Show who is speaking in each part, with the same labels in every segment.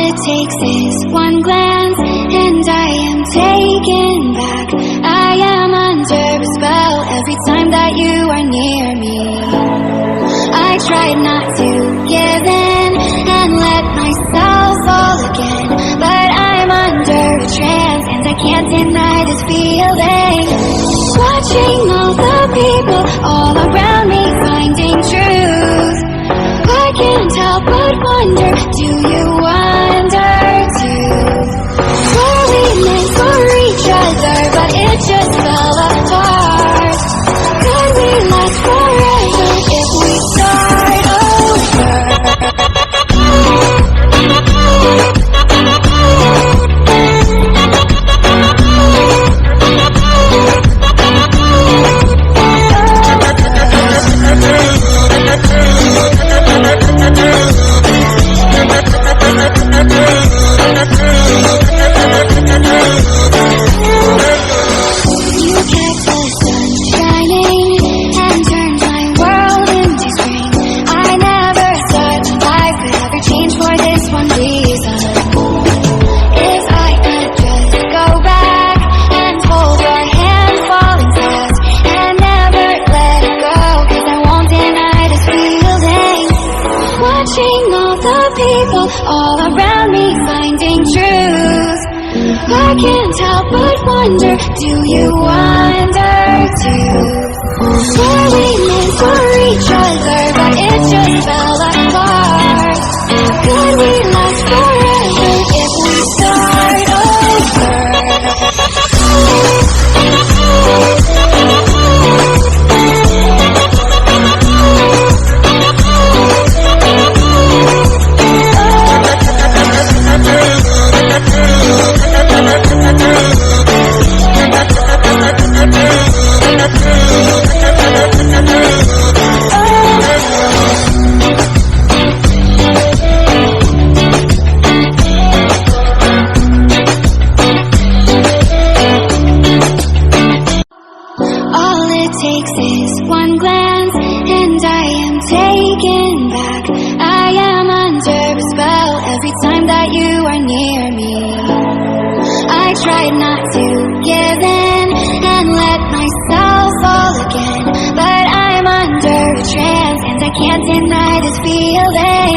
Speaker 1: it takes is one glance, and I am taken back. I am under a spell every time that you are near me. I tried not to give in and let myself fall again, but I'm under a trance and I can't deny this feeling. Watching all the people all around me finding truth, I can't help but wonder, do you wonder too? Were we meant for each other, but it just fell apart? Could we last forever if we start over? All around me finding truth, I can't help but wonder, do you wonder too? Were we meant for each other, but it just fell apart? Could we last forever if we start over? Tried not to give in and let myself fall again, but I'm under a trance and I can't deny this feeling.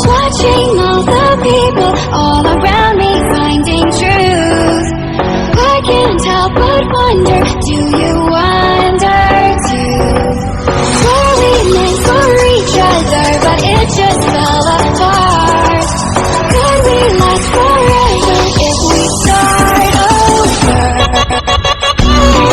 Speaker 1: Watching all the people all around